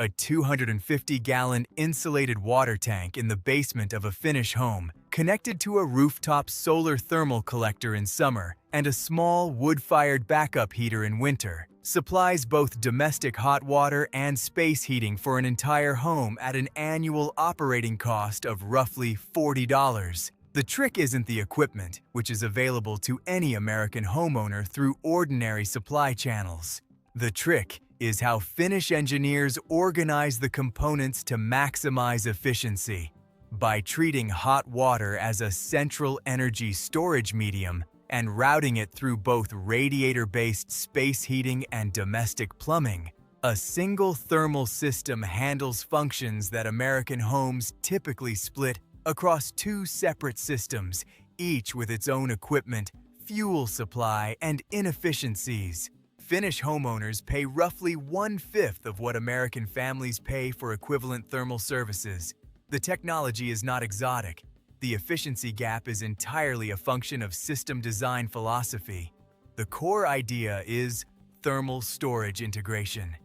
a 250-gallon insulated water tank in the basement of a Finnish home, connected to a rooftop solar thermal collector in summer and a small wood-fired backup heater in winter, supplies both domestic hot water and space heating for an entire home at an annual operating cost of roughly $40. The trick isn't the equipment, which is available to any American homeowner through ordinary supply channels. The trick is how Finnish engineers organize the components to maximize efficiency. By treating hot water as a central energy storage medium and routing it through both radiator-based space heating and domestic plumbing, a single thermal system handles functions that American homes typically split across two separate systems, each with its own equipment, fuel supply, and inefficiencies. Finnish homeowners pay roughly 1/5 of what American families pay for equivalent thermal services. The technology is not exotic. The efficiency gap is entirely a function of system design philosophy. The core idea is thermal storage integration.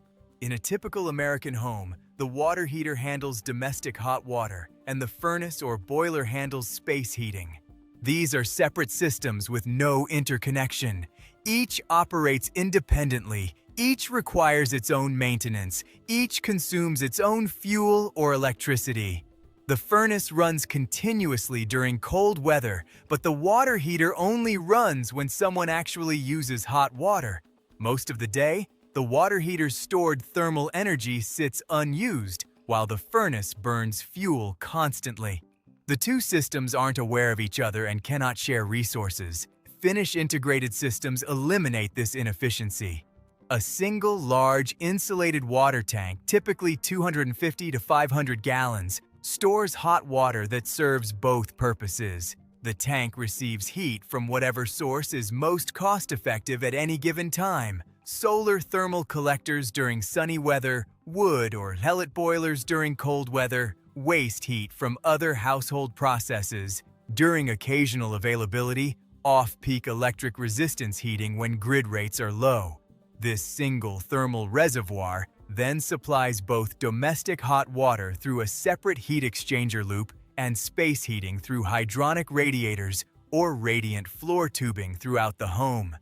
In a typical American home, the water heater handles domestic hot water, and the furnace or boiler handles space heating. These are separate systems with no interconnection. Each operates independently, each requires its own maintenance, each consumes its own fuel or electricity. The furnace runs continuously during cold weather, but the water heater only runs when someone actually uses hot water. Most of the day, the water heater's stored thermal energy sits unused, while the furnace burns fuel constantly. The two systems aren't aware of each other and cannot share resources. Finnish integrated systems eliminate this inefficiency. A single large insulated water tank, typically 250 to 500 gallons, stores hot water that serves both purposes. The tank receives heat from whatever source is most cost-effective at any given time. Solar thermal collectors during sunny weather, wood or pellet boilers during cold weather, waste heat from other household processes. During occasional availability, off-peak electric resistance heating when grid rates are low. This single thermal reservoir then supplies both domestic hot water through a separate heat exchanger loop and space heating through hydronic radiators or radiant floor tubing throughout the home.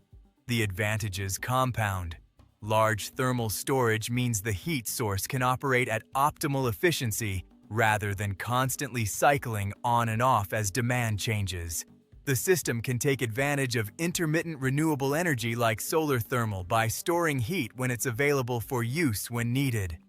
The advantages compound. Large thermal storage means the heat source can operate at optimal efficiency rather than constantly cycling on and off as demand changes. The system can take advantage of intermittent renewable energy like solar thermal by storing heat when it's available for use when needed.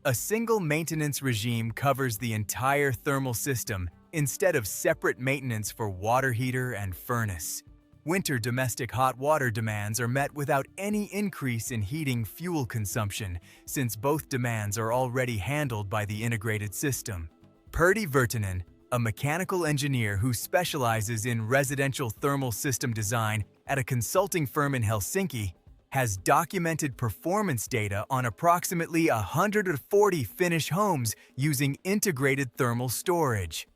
A single maintenance regime covers the entire thermal system instead of separate maintenance for water heater and furnace. Winter domestic hot water demands are met without any increase in heating fuel consumption, since both demands are already handled by the integrated system. Pertti Virtanen, a mechanical engineer who specializes in residential thermal system design at a consulting firm in Helsinki, has documented performance data on approximately 140 Finnish homes using integrated thermal storage.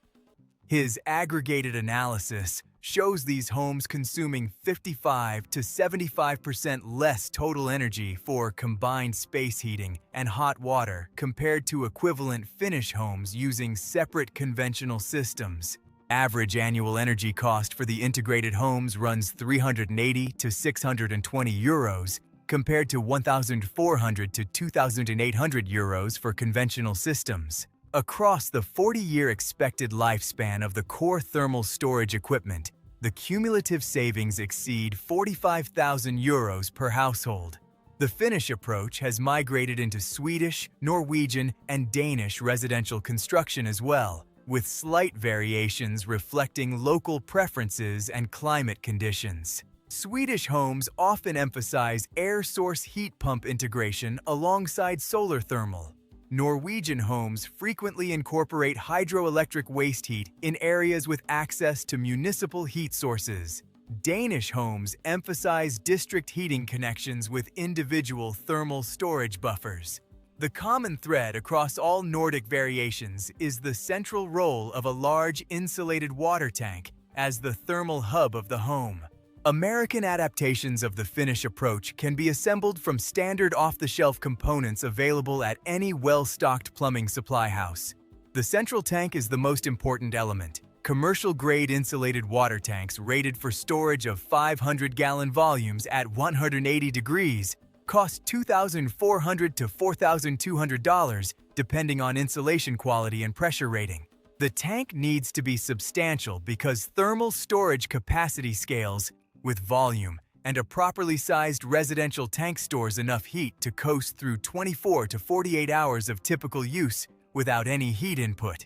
His aggregated analysis shows these homes consuming 55 to 75% less total energy for combined space heating and hot water compared to equivalent Finnish homes using separate conventional systems. Average annual energy cost for the integrated homes runs 380 to 620 euros compared to 1,400 to 2,800 euros for conventional systems. Across the 40-year expected lifespan of the core thermal storage equipment, the cumulative savings exceed 45,000 euros per household. The Finnish approach has migrated into Swedish, Norwegian, and Danish residential construction as well, with slight variations reflecting local preferences and climate conditions. Swedish homes often emphasize air source heat pump integration alongside solar thermal. Norwegian homes frequently incorporate hydroelectric waste heat in areas with access to municipal heat sources. Danish homes emphasize district heating connections with individual thermal storage buffers. The common thread across all Nordic variations is the central role of a large insulated water tank as the thermal hub of the home. American adaptations of the Finnish approach can be assembled from standard off-the-shelf components available at any well-stocked plumbing supply house. The central tank is the most important element. Commercial-grade insulated water tanks rated for storage of 500-gallon volumes at 180 degrees cost $2,400 to $4,200 depending on insulation quality and pressure rating. The tank needs to be substantial because thermal storage capacity scales with volume, and a properly sized residential tank stores enough heat to coast through 24 to 48 hours of typical use without any heat input.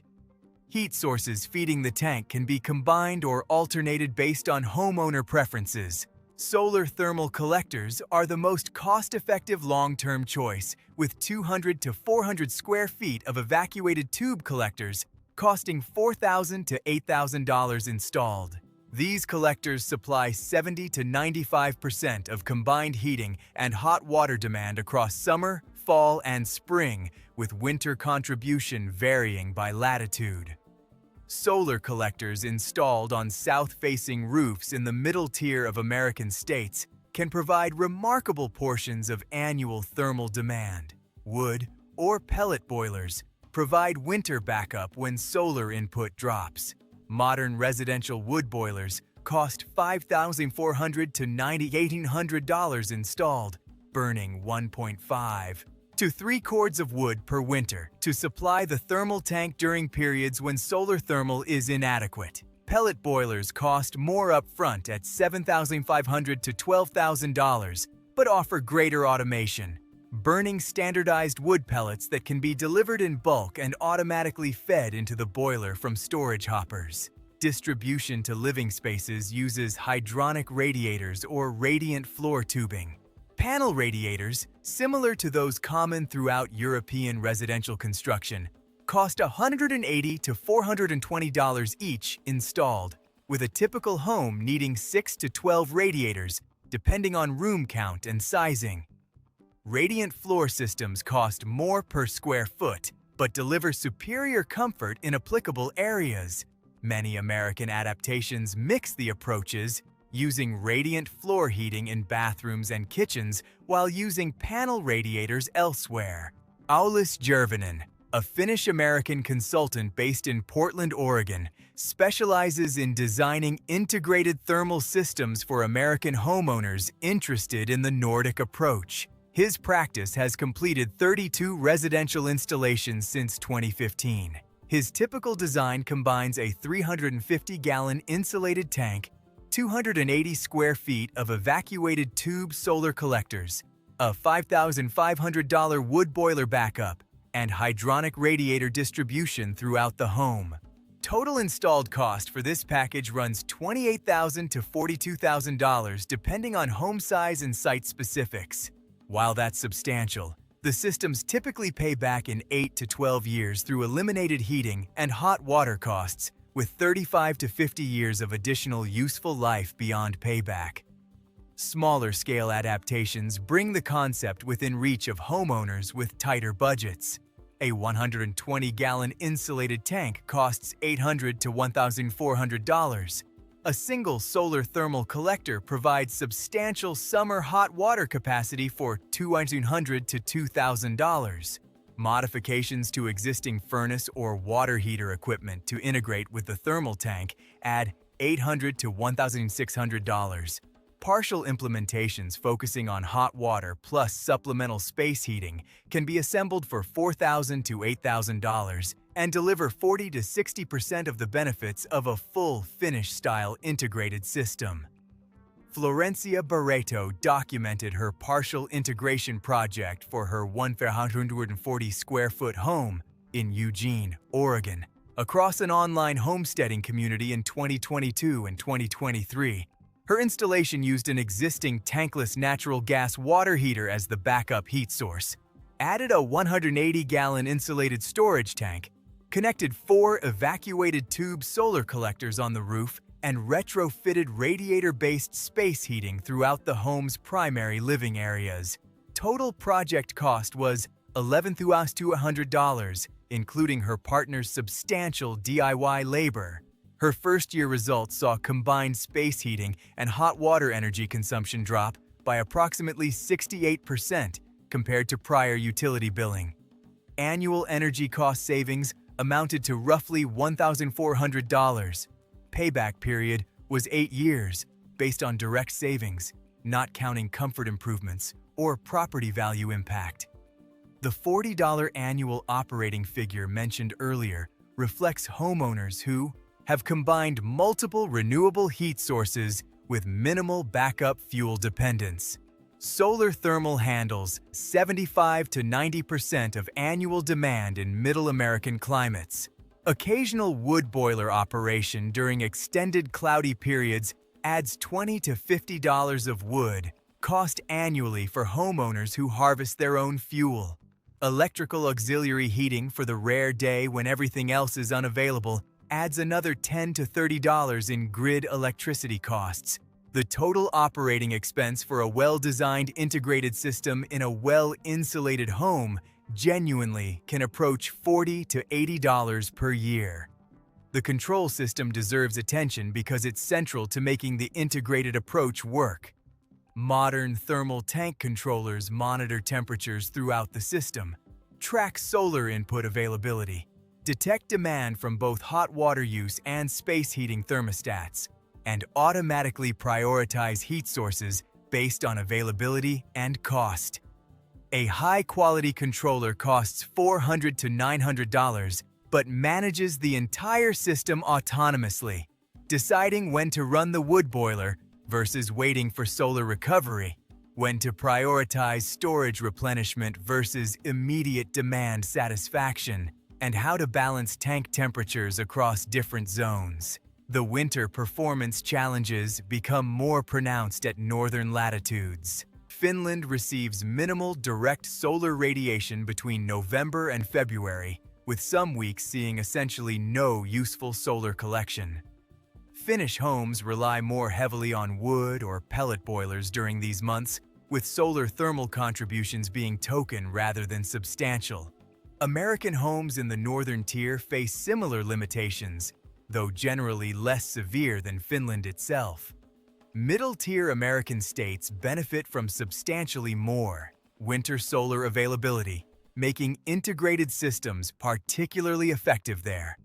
Heat sources feeding the tank can be combined or alternated based on homeowner preferences. Solar thermal collectors are the most cost-effective long-term choice, with 200 to 400 square feet of evacuated tube collectors costing $4,000 to $8,000 installed. These collectors supply 70 to 95% of combined heating and hot water demand across summer, fall, and spring, with winter contribution varying by latitude. Solar collectors installed on south-facing roofs in the middle tier of American states can provide remarkable portions of annual thermal demand. Wood or pellet boilers provide winter backup when solar input drops. Modern residential wood boilers cost $5,400 to $9,800 installed, burning 1.5 to 3 cords of wood per winter to supply the thermal tank during periods when solar thermal is inadequate. Pellet boilers cost more upfront at $7,500 to $12,000, but offer greater automation, burning standardized wood pellets that can be delivered in bulk and automatically fed into the boiler from storage hoppers. Distribution to living spaces uses hydronic radiators or radiant floor tubing. Panel radiators, similar to those common throughout European residential construction, cost $180 to $420 each installed, with a typical home needing 6 to 12 radiators, depending on room count and sizing. Radiant floor systems cost more per square foot, but deliver superior comfort in applicable areas. Many American adaptations mix the approaches, using radiant floor heating in bathrooms and kitchens while using panel radiators elsewhere. Aulis Järvinen, a Finnish-American consultant based in Portland, Oregon, specializes in designing integrated thermal systems for American homeowners interested in the Nordic approach. His practice has completed 32 residential installations since 2015. His typical design combines a 350-gallon insulated tank, 280 square feet of evacuated tube solar collectors, a $5,500 wood boiler backup, and hydronic radiator distribution throughout the home. Total installed cost for this package runs $28,000 to $42,000 depending on home size and site specifics. While that's substantial, the systems typically pay back in 8 to 12 years through eliminated heating and hot water costs, with 35 to 50 years of additional useful life beyond payback. Smaller scale adaptations bring the concept within reach of homeowners with tighter budgets. A 120-gallon insulated tank costs $800 to $1,400. A single solar thermal collector provides substantial summer hot water capacity for $200 to $2,000. Modifications to existing furnace or water heater equipment to integrate with the thermal tank add $800 to $1,600. Partial implementations focusing on hot water plus supplemental space heating can be assembled for $4,000 to $8,000 and deliver 40 to 60% of the benefits of a full Finnish-style integrated system. Florencia Barreto documented her partial integration project for her 140 square foot home in Eugene, Oregon, across an online homesteading community in 2022 and 2023. Her installation used an existing tankless natural gas water heater as the backup heat source, added a 180-gallon insulated storage tank, connected 4 evacuated tube solar collectors on the roof, and retrofitted radiator-based space heating throughout the home's primary living areas. Total project cost was $11,200, including her partner's substantial DIY labor. Her first-year results saw combined space heating and hot water energy consumption drop by approximately 68% compared to prior utility billing. Annual energy cost savings amounted to roughly $1,400. Payback period was 8 years, based on direct savings, not counting comfort improvements or property value impact. The $40 annual operating figure mentioned earlier reflects homeowners who have combined multiple renewable heat sources with minimal backup fuel dependence. Solar thermal handles 75 to 90% of annual demand in Middle American climates. Occasional wood boiler operation during extended cloudy periods adds $20 to $50 of wood cost annually for homeowners who harvest their own fuel. Electrical auxiliary heating for the rare day when everything else is unavailable adds another $10 to $30 in grid electricity costs. The total operating expense for a well-designed integrated system in a well-insulated home genuinely can approach $40 to $80 per year. The control system deserves attention because it's central to making the integrated approach work. Modern thermal tank controllers monitor temperatures throughout the system, track solar input availability, detect demand from both hot water use and space heating thermostats, and automatically prioritize heat sources based on availability and cost. A high-quality controller costs $400 to $900, but manages the entire system autonomously, deciding when to run the wood boiler versus waiting for solar recovery, when to prioritize storage replenishment versus immediate demand satisfaction, and how to balance tank temperatures across different zones. The winter performance challenges become more pronounced at northern latitudes. Finland receives minimal direct solar radiation between November and February, with some weeks seeing essentially no useful solar collection. Finnish homes rely more heavily on wood or pellet boilers during these months, with solar thermal contributions being token rather than substantial. American homes in the northern tier face similar limitations, though generally less severe than Finland itself. Middle-tier American states benefit from substantially more winter solar availability, making integrated systems particularly effective there.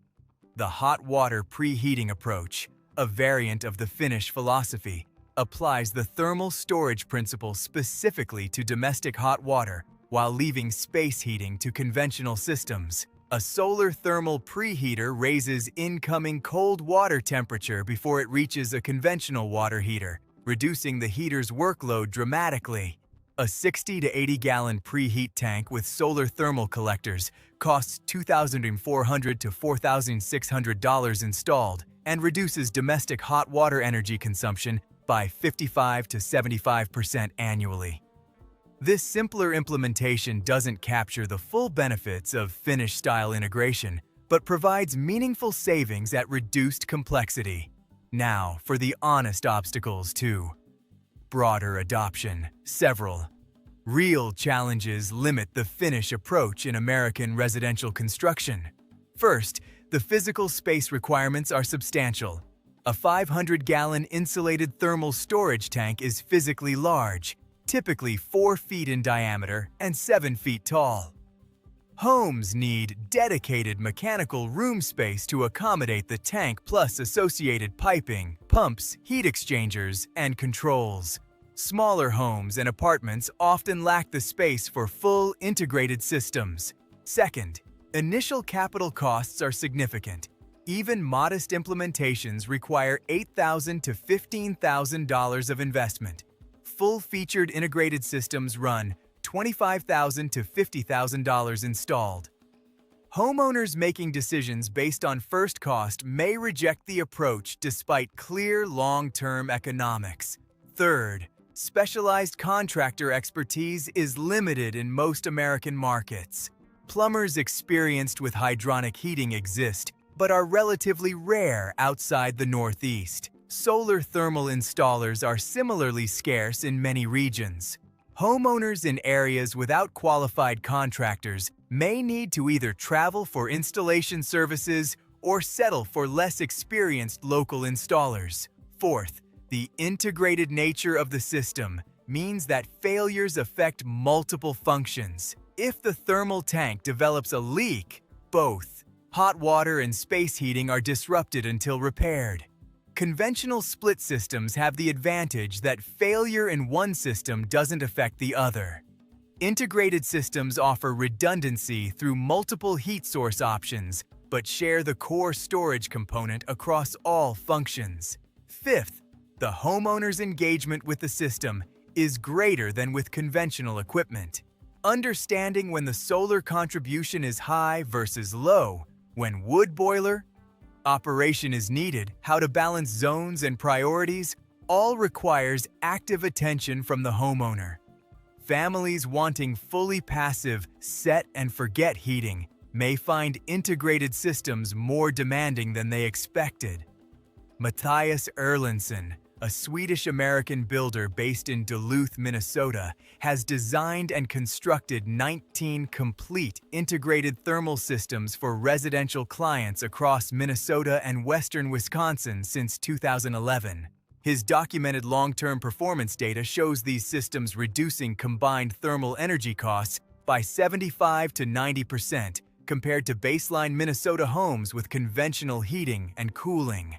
The hot water preheating approach, a variant of the Finnish philosophy, applies the thermal storage principle specifically to domestic hot water while leaving space heating to conventional systems. A solar thermal preheater raises incoming cold water temperature before it reaches a conventional water heater, reducing the heater's workload dramatically. A 60 to 80-gallon preheat tank with solar thermal collectors costs $2,400 to $4,600 installed and reduces domestic hot water energy consumption by 55 to 75% annually. This simpler implementation doesn't capture the full benefits of Finnish-style integration, but provides meaningful savings at reduced complexity. Now, for the honest obstacles too. Broader adoption. Several real challenges limit the Finnish approach in American residential construction. First, the physical space requirements are substantial. A 500-gallon insulated thermal storage tank is physically large, typically 4 feet in diameter and 7 feet tall. Homes need dedicated mechanical room space to accommodate the tank plus associated piping, pumps, heat exchangers, and controls. Smaller homes and apartments often lack the space for full integrated systems. Second, initial capital costs are significant. Even modest implementations require $8,000 to $15,000 of investment. Full-featured integrated systems run $25,000 to $50,000 installed. Homeowners making decisions based on first cost may reject the approach despite clear long-term economics. Third, specialized contractor expertise is limited in most American markets. Plumbers experienced with hydronic heating exist, but are relatively rare outside the Northeast. Solar thermal installers are similarly scarce in many regions. Homeowners in areas without qualified contractors may need to either travel for installation services or settle for less experienced local installers. Fourth, the integrated nature of the system means that failures affect multiple functions. If the thermal tank develops a leak, both hot water and space heating are disrupted until repaired. Conventional split systems have the advantage that failure in one system doesn't affect the other. Integrated systems offer redundancy through multiple heat source options, but share the core storage component across all functions. Fifth, the homeowner's engagement with the system is greater than with conventional equipment. Understanding when the solar contribution is high versus low, when wood boiler operation is needed, how to balance zones and priorities, all requires active attention from the homeowner. Families wanting fully passive set-and-forget heating may find integrated systems more demanding than they expected. Matthias Erlandsson, a Swedish-American builder based in Duluth, Minnesota, has designed and constructed 19 complete integrated thermal systems for residential clients across Minnesota and western Wisconsin since 2011. His documented long-term performance data shows these systems reducing combined thermal energy costs by 75 to 90% compared to baseline Minnesota homes with conventional heating and cooling.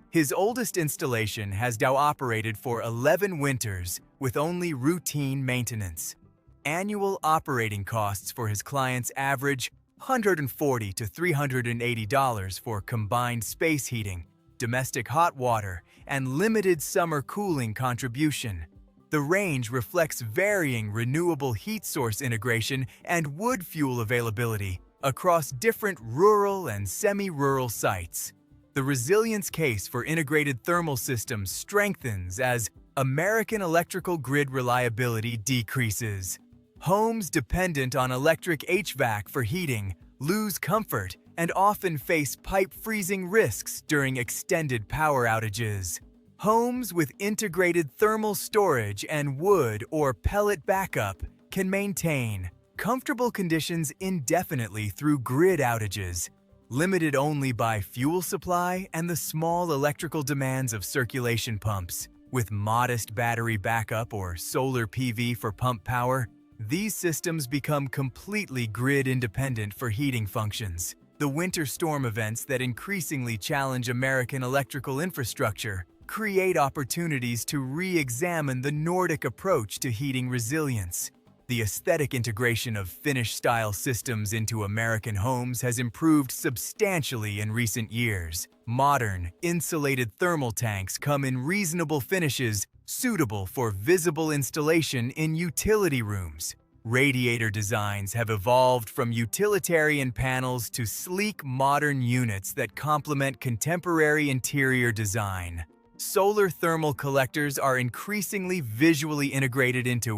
His oldest installation has now operated for 11 winters with only routine maintenance. Annual operating costs for his clients average $140 to $380 for combined space heating, domestic hot water, and limited summer cooling contribution. The range reflects varying renewable heat source integration and wood fuel availability across different rural and semi-rural sites. The resilience case for integrated thermal systems strengthens as American electrical grid reliability decreases. Homes dependent on electric HVAC for heating lose comfort and often face pipe freezing risks during extended power outages. Homes with integrated thermal storage and wood or pellet backup can maintain comfortable conditions indefinitely through grid outages, limited only by fuel supply and the small electrical demands of circulation pumps. With modest battery backup or solar PV for pump power, these systems become completely grid independent for heating functions. The winter storm events that increasingly challenge American electrical infrastructure create opportunities to re-examine the Nordic approach to heating resilience. The aesthetic integration of Finnish-style systems into American homes has improved substantially in recent years. Modern, insulated thermal tanks come in reasonable finishes suitable for visible installation in utility rooms. Radiator designs have evolved from utilitarian panels to sleek modern units that complement contemporary interior design. Solar thermal collectors are increasingly visually integrated into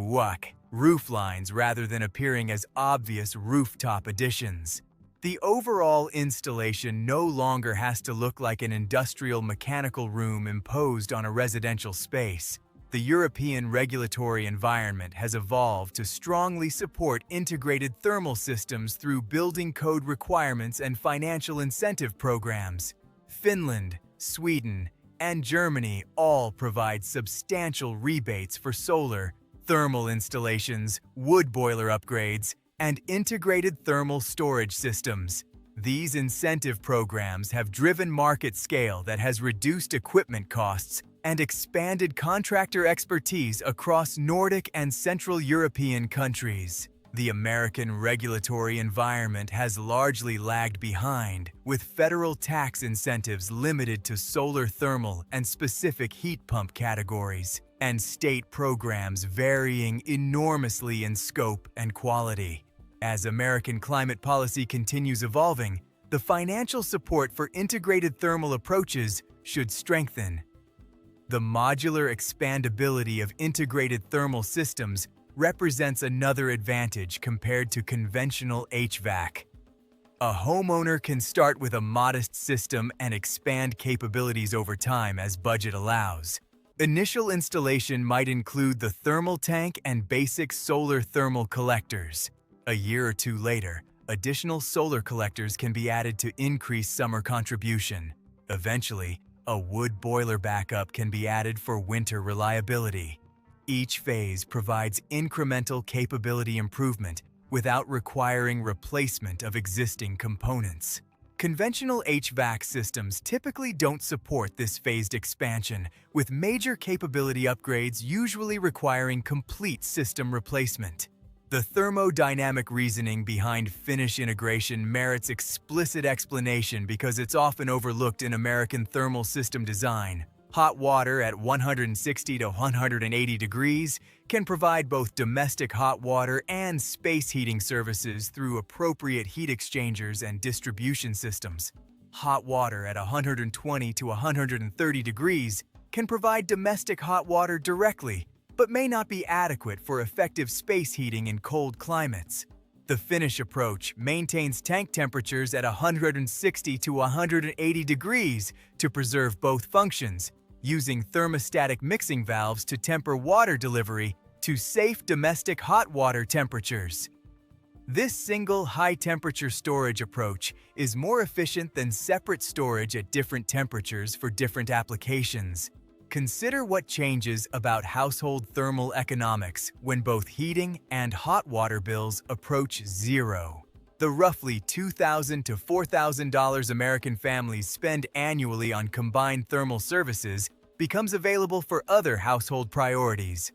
roof lines rather than appearing as obvious rooftop additions. The overall installation no longer has to look like an industrial mechanical room imposed on a residential space. The European regulatory environment has evolved to strongly support integrated thermal systems through building code requirements and financial incentive programs. Finland, Sweden, and Germany all provide substantial rebates for solar, thermal installations, wood boiler upgrades, and integrated thermal storage systems. These incentive programs have driven market scale that has reduced equipment costs and expanded contractor expertise across Nordic and Central European countries. The American regulatory environment has largely lagged behind, with federal tax incentives limited to solar thermal and specific heat pump categories, and state programs varying enormously in scope and quality. As American climate policy continues evolving, the financial support for integrated thermal approaches should strengthen. The modular expandability of integrated thermal systems represents another advantage compared to conventional HVAC. A homeowner can start with a modest system and expand capabilities over time as budget allows. Initial installation might include the thermal tank and basic solar thermal collectors. A year or two later, additional solar collectors can be added to increase summer contribution. Eventually, a wood boiler backup can be added for winter reliability. Each phase provides incremental capability improvement without requiring replacement of existing components. Conventional HVAC systems typically don't support this phased expansion, with major capability upgrades usually requiring complete system replacement. The thermodynamic reasoning behind Finnish integration merits explicit explanation because it's often overlooked in American thermal system design. Hot water at 160 to 180 degrees can provide both domestic hot water and space heating services through appropriate heat exchangers and distribution systems. Hot water at 120 to 130 degrees can provide domestic hot water directly, but may not be adequate for effective space heating in cold climates. The Finnish approach maintains tank temperatures at 160 to 180 degrees to preserve both functions, using thermostatic mixing valves to temper water delivery to safe domestic hot water temperatures. This single high-temperature storage approach is more efficient than separate storage at different temperatures for different applications. Consider what changes about household thermal economics when both heating and hot water bills approach zero. The roughly $2,000 to $4,000 American families spend annually on combined thermal services becomes available for other household priorities.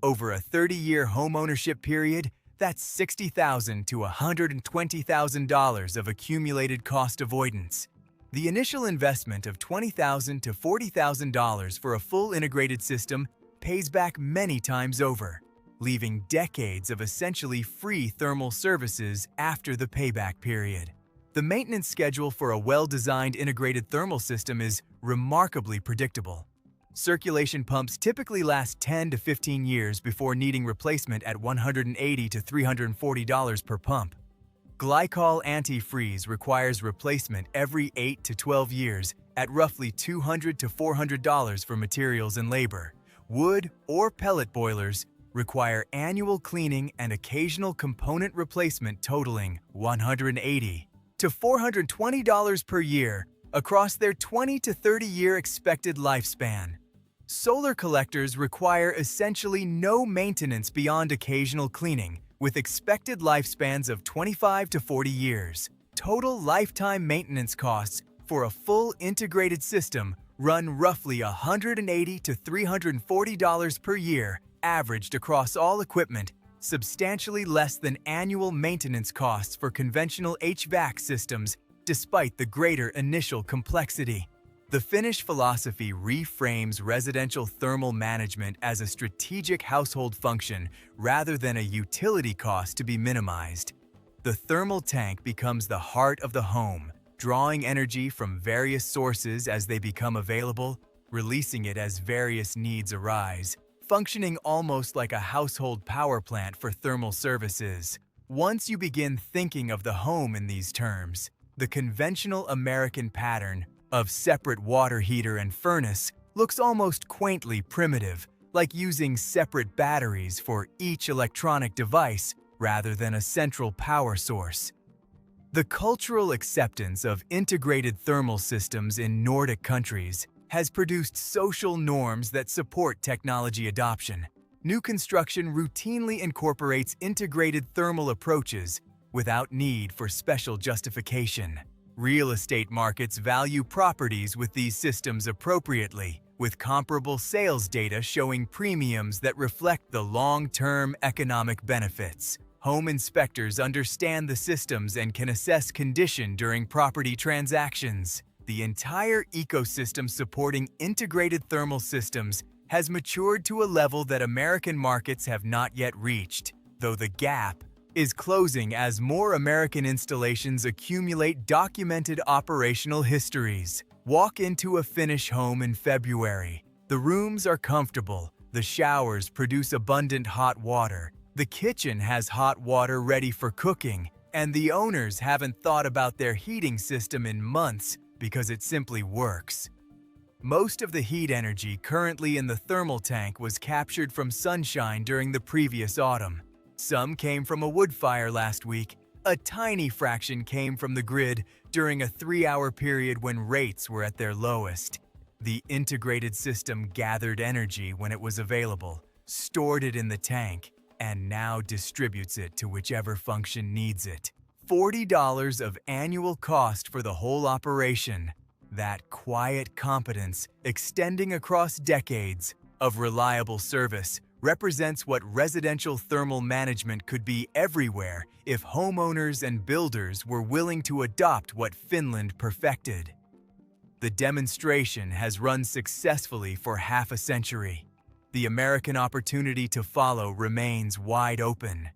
Over a 30-year homeownership period, that's $60,000 to $120,000 of accumulated cost avoidance. The initial investment of $20,000 to $40,000 for a full integrated system pays back many times over, leaving decades of essentially free thermal services after the payback period. The maintenance schedule for a well-designed integrated thermal system is remarkably predictable. Circulation pumps typically last 10 to 15 years before needing replacement at $180 to $340 per pump. Glycol antifreeze requires replacement every 8 to 12 years at roughly $200 to $400 for materials and labor. Wood or pellet boilers require annual cleaning and occasional component replacement totaling $180 to $420 per year across their 20 to 30-year expected lifespan. Solar collectors require essentially no maintenance beyond occasional cleaning, with expected lifespans of 25 to 40 years. Total lifetime maintenance costs for a full integrated system run roughly $180 to $340 per year, averaged across all equipment, substantially less than annual maintenance costs for conventional HVAC systems, despite the greater initial complexity. The Finnish philosophy reframes residential thermal management as a strategic household function rather than a utility cost to be minimized. The thermal tank becomes the heart of the home, drawing energy from various sources as they become available, releasing it as various needs arise, functioning almost like a household power plant for thermal services. Once you begin thinking of the home in these terms, the conventional American pattern of separate water heater and furnace looks almost quaintly primitive, like using separate batteries for each electronic device rather than a central power source. The cultural acceptance of integrated thermal systems in Nordic countries has produced social norms that support technology adoption. New construction routinely incorporates integrated thermal approaches without need for special justification. Real estate markets value properties with these systems appropriately, with comparable sales data showing premiums that reflect the long-term economic benefits. Home inspectors understand the systems and can assess condition during property transactions. The entire ecosystem supporting integrated thermal systems has matured to a level that American markets have not yet reached, though the gap is closing as more American installations accumulate documented operational histories. Walk into a Finnish home in February. The rooms are comfortable, the showers produce abundant hot water, the kitchen has hot water ready for cooking, and the owners haven't thought about their heating system in months because it simply works. Most of the heat energy currently in the thermal tank was captured from sunshine during the previous autumn. Some came from a wood fire last week, A tiny fraction came from the grid during a 3-hour period when rates were at their lowest. The integrated system gathered energy when it was available, stored it in the tank, and now distributes it to whichever function needs it. $40 of annual cost for the whole operation. That quiet competence, extending across decades of reliable service, represents what residential thermal management could be everywhere if homeowners and builders were willing to adopt what Finland perfected. The demonstration has run successfully for half a century. The American opportunity to follow remains wide open.